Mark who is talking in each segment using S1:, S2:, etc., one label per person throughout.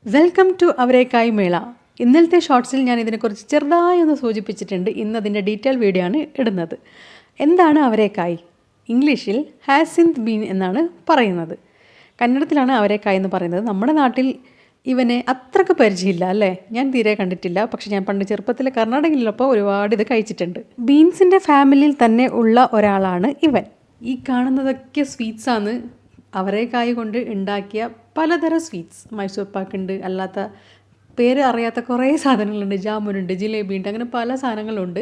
S1: Welcome to അവരേക്കായ് മേള. ഇന്നലത്തെ ഷോർട്സിൽ ഞാൻ ഇതിനെക്കുറിച്ച് ചെറുതായി ഒന്ന് സൂചിപ്പിച്ചിട്ടുണ്ട്. ഇന്ന് അതിൻ്റെ ഡീറ്റെയിൽ വീഡിയോ ആണ് ഇടുന്നത്. എന്താണ് അവരേക്കായ്? ഇംഗ്ലീഷിൽ ഹാസിന്ത് ബീൻ എന്നാണ് പറയുന്നത്. കന്നഡത്തിലാണ് അവരേക്കായ് എന്ന് പറയുന്നത്. നമ്മുടെ നാട്ടിൽ ഇവനെ അത്രയ്ക്ക് പരിചയമില്ല അല്ലേ? ഞാൻ തീരെ കണ്ടിട്ടില്ല. പക്ഷെ ഞാൻ പണ്ട് ചെറുപ്പത്തിൽ കർണാടകയിലുള്ളപ്പോൾ ഒരുപാട് ഇത് കഴിച്ചിട്ടുണ്ട്. ബീൻസിൻ്റെ ഫാമിലിയിൽ തന്നെ ഉള്ള ഒരാളാണ് ഇവൻ. ഈ കാണുന്നതൊക്കെ സ്വീറ്റ്സാണ്. അവരേക്കായ് കൊണ്ട് ഉണ്ടാക്കിയ പലതരം സ്വീറ്റ്സ്. മൈസൂർ പാക്കുണ്ട്, അല്ലാത്ത പേര് അറിയാത്ത കുറേ സാധനങ്ങളുണ്ട്. ജാമുനുണ്ട്, ജിലേബി ഉണ്ട്, അങ്ങനെ പല സാധനങ്ങളുണ്ട്.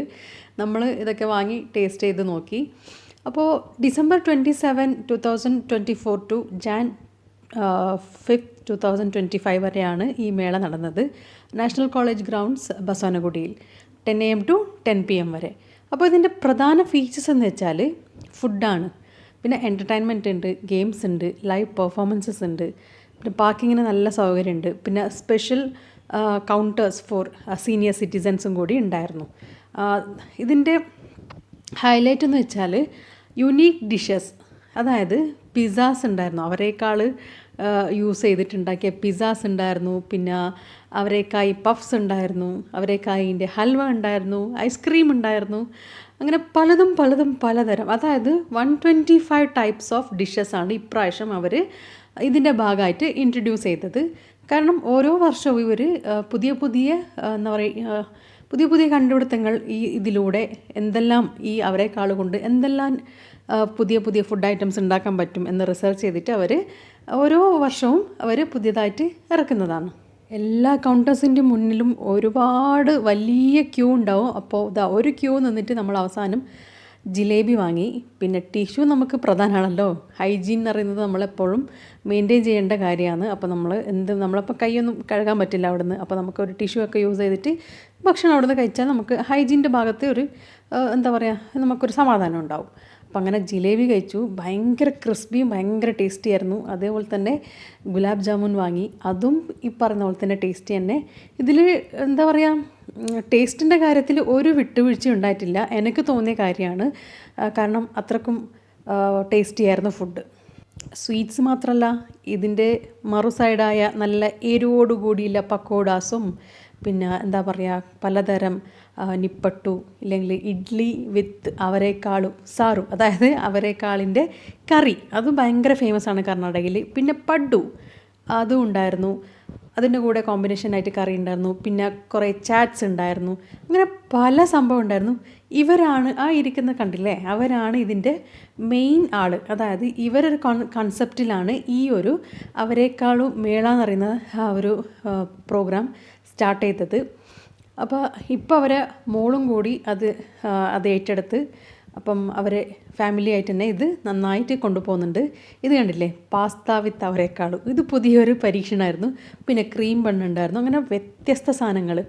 S1: നമ്മൾ ഇതൊക്കെ വാങ്ങി ടേസ്റ്റ് ചെയ്ത് നോക്കി. അപ്പോൾ ഡിസംബർ 27, 2024 ടു ജാൻ 5, 2025 വരെയാണ് ഈ മേള നടന്നത്. നാഷണൽ കോളേജ് ഗ്രൗണ്ട്സ് ബസാനഗുഡിയിൽ 10 AM ടു 10 PM വരെ. അപ്പോൾ ഇതിൻ്റെ പ്രധാന ഫീച്ചേഴ്സ് എന്ന് വെച്ചാൽ ഫുഡാണ്. പിന്നെ എൻ്റർടൈൻമെൻറ്റ് ഉണ്ട്, ഗെയിംസ് ഉണ്ട്, ലൈവ് പെർഫോമൻസസ് ഉണ്ട്, പിന്നെ പാർക്കിങ്ങിന് നല്ല സൗകര്യമുണ്ട്, പിന്നെ സ്പെഷ്യൽ കൗണ്ടേഴ്സ് ഫോർ സീനിയർ സിറ്റിസൻസും കൂടി ഉണ്ടായിരുന്നു. ഇതിൻ്റെ ഹൈലൈറ്റ് എന്ന് വെച്ചാൽ യുണീക്ക് ഡിഷസ്, അതായത് പിസ്സാസ് ഉണ്ടായിരുന്നു. അവരേക്കാൾ യൂസ് ചെയ്തിട്ടുണ്ടാക്കിയ പിസ്സാസ് ഉണ്ടായിരുന്നു. പിന്നെ അവരേക്കായി പഫ്സ് ഉണ്ടായിരുന്നു, അവരേക്കായിൻ്റെ ഹൽവ ഉണ്ടായിരുന്നു, ഐസ്ക്രീം ഉണ്ടായിരുന്നു. അങ്ങനെ പലതും പലതരം, അതായത് 125 ടൈപ്സ് ഓഫ് ഡിഷസ് ആണ് ഇപ്രാവശ്യം അവർ ഇതിൻ്റെ ഭാഗമായിട്ട് ഇൻട്രൊഡ്യൂസ് ചെയ്തത്. കാരണം ഓരോ വർഷവും ഇവർ പുതിയ എന്താ പറയുക, പുതിയ കണ്ടുപിടുത്തങ്ങൾ ഇതിലൂടെ എന്തെല്ലാം ഈ അവരേക്കാൾ കൊണ്ട് എന്തെല്ലാം പുതിയ ഫുഡ് ഐറ്റംസ് ഉണ്ടാക്കാൻ പറ്റും എന്ന് റിസർച്ച് ചെയ്തിട്ട് അവർ ഓരോ വർഷവും അവർ പുതിയതായിട്ട് ഇറക്കുന്നതാണ്. എല്ലാ കൗണ്ടേഴ്സിൻ്റെ മുന്നിലും ഒരുപാട് വലിയ ക്യൂ ഉണ്ടാവും. അപ്പോൾ ഒരു ക്യൂ നിന്നിട്ട് നമ്മൾ അവസാനം ജിലേബി വാങ്ങി. പിന്നെ ടിഷ്യൂ നമുക്ക് പ്രധാനമാണല്ലോ. ഹൈജീൻ എന്ന് പറയുന്നത് നമ്മളെപ്പോഴും മെയിൻറ്റെയിൻ ചെയ്യേണ്ട കാര്യമാണ്. അപ്പോൾ നമ്മളിപ്പോൾ കൈയൊന്നും കഴുകാൻ പറ്റില്ല അവിടുന്ന്. അപ്പോൾ നമുക്കൊരു ടിഷ്യൂ ഒക്കെ യൂസ് ചെയ്തിട്ട് ഭക്ഷണം അവിടുന്ന് കഴിച്ചാൽ നമുക്ക് ഹൈജീൻ്റെ ഭാഗത്ത് ഒരു എന്താ പറയുക, നമുക്കൊരു സമാധാനം ഉണ്ടാവും. അപ്പം അങ്ങനെ ജിലേബി കഴിച്ചു. ഭയങ്കര ക്രിസ്പിയും ഭയങ്കര ടേസ്റ്റി ആയിരുന്നു. അതേപോലെ തന്നെ ഗുലാബ് ജാമുൻ വാങ്ങി. അതും ഈ പറഞ്ഞ പോലെ തന്നെ ടേസ്റ്റി തന്നെ. ഇതിൽ എന്താ പറയുക, ടേസ്റ്റിൻ്റെ കാര്യത്തിൽ ഒരു വിട്ടുവീഴ്ച ഉണ്ടായിട്ടില്ല. എനിക്ക് തോന്നിയ കാര്യമാണ്. കാരണം അത്രക്കും ടേസ്റ്റി ആയിരുന്നു ഫുഡ്. സ്വീറ്റ്സ് മാത്രമല്ല, ഇതിൻ്റെ മറു സൈഡായ നല്ല എരിവോടുകൂടിയുള്ള പക്കോടാസും, പിന്നെ എന്താ പറയുക, പലതരം നിപ്പട്ടു, ഇല്ലെങ്കിൽ ഇഡ്ഡലി വിത്ത് അവരേക്കാളും സാറും, അതായത് അവരേക്കാളിൻ്റെ കറി, അതും ഭയങ്കര ഫേമസ് ആണ് കർണാടകയിൽ. പിന്നെ പഡ്ഡു അതും ഉണ്ടായിരുന്നു. അതിൻ്റെ കൂടെ കോമ്പിനേഷനായിട്ട് കറി ഉണ്ടായിരുന്നു. പിന്നെ കുറേ ചാറ്റ്സ് ഉണ്ടായിരുന്നു. അങ്ങനെ പല സംഭവം ഉണ്ടായിരുന്നു. ഇവരാണ് ആ ഇരിക്കുന്ന കണ്ടില്ലേ, അവരാണ് ഇതിൻ്റെ മെയിൻ ആൾ. അതായത് ഇവരൊരു കൺസെപ്റ്റിലാണ് ഈ ഒരു അവരേക്കാളും മേള എന്ന് പറയുന്ന ആ ഒരു പ്രോഗ്രാം സ്റ്റാർട്ട് ചെയ്തത്. അപ്പോൾ ഇപ്പോൾ അവരെ മോളും കൂടി അത് ഏറ്റെടുത്ത്, അപ്പം അവരെ ഫാമിലി ആയിട്ട് തന്നെ ഇത് നന്നായിട്ട് കൊണ്ടുപോകുന്നുണ്ട്. ഇത് കണ്ടില്ലേ, പാസ്ത വിത്ത് അവരേക്കാളും, ഇത് പുതിയൊരു പരീക്ഷണമായിരുന്നു. പിന്നെ ക്രീം ബണ്ണുണ്ടായിരുന്നു. അങ്ങനെ വ്യത്യസ്ത സാധനങ്ങൾ.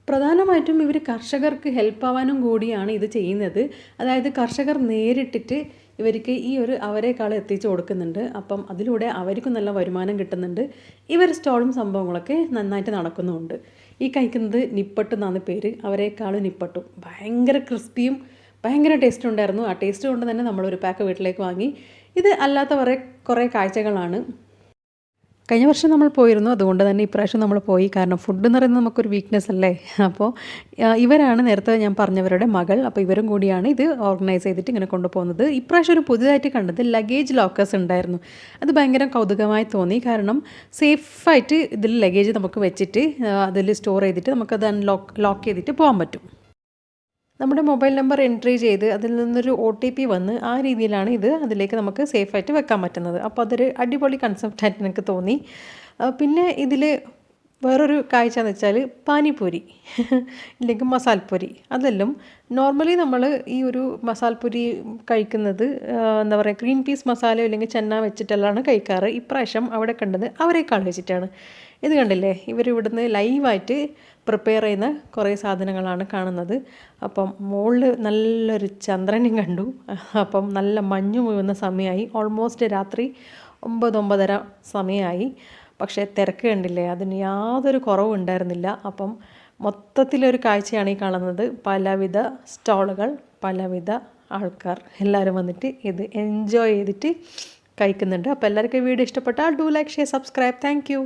S1: പ്രധാനമായിട്ടും ഇവർ കർഷകർക്ക് ഹെൽപ്പ് ആവാനും കൂടിയാണ് ഇത് ചെയ്യുന്നത്. അതായത് കർഷകർ നേരിട്ടിട്ട് ഇവർക്ക് ഈ ഒരു അവരേക്കാൾ എത്തിച്ചു കൊടുക്കുന്നുണ്ട്. അപ്പം അതിലൂടെ അവർക്കും നല്ല വരുമാനം കിട്ടുന്നുണ്ട്. ഇവർ സ്റ്റോളും സംഭവങ്ങളൊക്കെ നന്നായിട്ട് നടക്കുന്നുമുണ്ട്. ഈ കഴിക്കുന്നത് നിപ്പട്ടു എന്നാണ് പേര്. അവരേക്കാളും നിപ്പട്ടും ഭയങ്കര ക്രിസ്പിയും ഭയങ്കര ടേസ്റ്റും ഉണ്ടായിരുന്നു. ആ ടേസ്റ്റ് കൊണ്ട് തന്നെ നമ്മളൊരു പാക്ക് വീട്ടിലേക്ക് വാങ്ങി. ഇത് അല്ലാത്ത കുറേ കാഴ്ചകളാണ്. കഴിഞ്ഞ വർഷം നമ്മൾ പോയിരുന്നു, അതുകൊണ്ട് തന്നെ ഇപ്രാവശ്യം നമ്മൾ പോയി. കാരണം ഫുഡ് എന്ന് പറയുന്നത് നമുക്കൊരു വീക്ക്നെസ് അല്ലേ. അപ്പോൾ ഇവരാണ് നേരത്തെ ഞാൻ പറഞ്ഞവരുടെ മകൾ. അപ്പോൾ ഇവരും കൂടിയാണ് ഇത് ഓർഗനൈസ് ചെയ്തിട്ട് ഇങ്ങനെ കൊണ്ടുപോകുന്നത്. ഇപ്രാവശ്യം ഒരു പുതിയതായിട്ട് കണ്ടത് ലഗേജ് ലോക്കേഴ്സ് ഉണ്ടായിരുന്നു. അത് ഭയങ്കര കൗതുകമായി തോന്നി. കാരണം സേഫായിട്ട് ഇതിൽ ലഗേജ് നമുക്ക് വെച്ചിട്ട് അതിൽ സ്റ്റോർ ചെയ്തിട്ട് നമുക്കത് ലോക്ക് ചെയ്തിട്ട് പോകാൻ പറ്റും. നമ്മുടെ മൊബൈൽ നമ്പർ എൻട്രി ചെയ്ത് അതിൽ നിന്നൊരു OTP വന്ന് ആ രീതിയിലാണ് ഇത് അതിലേക്ക് നമുക്ക് സേഫായിട്ട് വെക്കാൻ പറ്റുന്നത്. അപ്പോൾ അതൊരു അടിപൊളി കൺസെപ്റ്റായിട്ട് എനിക്ക് തോന്നി. പിന്നെ ഇതിൽ വേറൊരു കാഴ്ച എന്ന് വെച്ചാൽ പാനിപൂരി ഇല്ലെങ്കിൽ മസാൽപ്പൂരി. അതെല്ലാം നോർമലി നമ്മൾ ഈ ഒരു മസാൽപ്പൂരി കഴിക്കുന്നത് എന്താ പറയുക, ഗ്രീൻ പീസ് മസാലയോ ഇല്ലെങ്കിൽ ചെന്ന വെച്ചിട്ടെല്ലാം കഴിക്കാറ്. ഇപ്രാവശ്യം അവിടെ കണ്ടത് അവരേക്കാൾ വെച്ചിട്ടാണ്. ഇത് കണ്ടില്ലേ, ഇവരിവിടുന്ന് ലൈവായിട്ട് പ്രിപ്പയർ ചെയ്യുന്ന കുറേ സാധനങ്ങളാണ് കാണുന്നത്. അപ്പം മുകളിൽ നല്ലൊരു ചന്ദ്രനും കണ്ടു. അപ്പം നല്ല മഞ്ഞ് വീഴുന്ന സമയമായി. ഓൾമോസ്റ്റ് രാത്രി 9-9:30 സമയമായി. പക്ഷേ തിരക്ക് കണ്ടില്ലേ, അതിന് യാതൊരു കുറവും ഉണ്ടായിരുന്നില്ല. അപ്പം മൊത്തത്തിലൊരു കാഴ്ചയാണ് ഈ കാണുന്നത്. പലവിധ സ്റ്റോളുകൾ, പലവിധ ആൾക്കാർ എല്ലാവരും വന്നിട്ട് ഇത് എൻജോയ് ചെയ്തിട്ട് കഴിക്കുന്നുണ്ട്. അപ്പോൾ എല്ലാവർക്കും വീഡിയോ ഇഷ്ടപ്പെട്ടാൽ do like, share, subscribe. Thank you.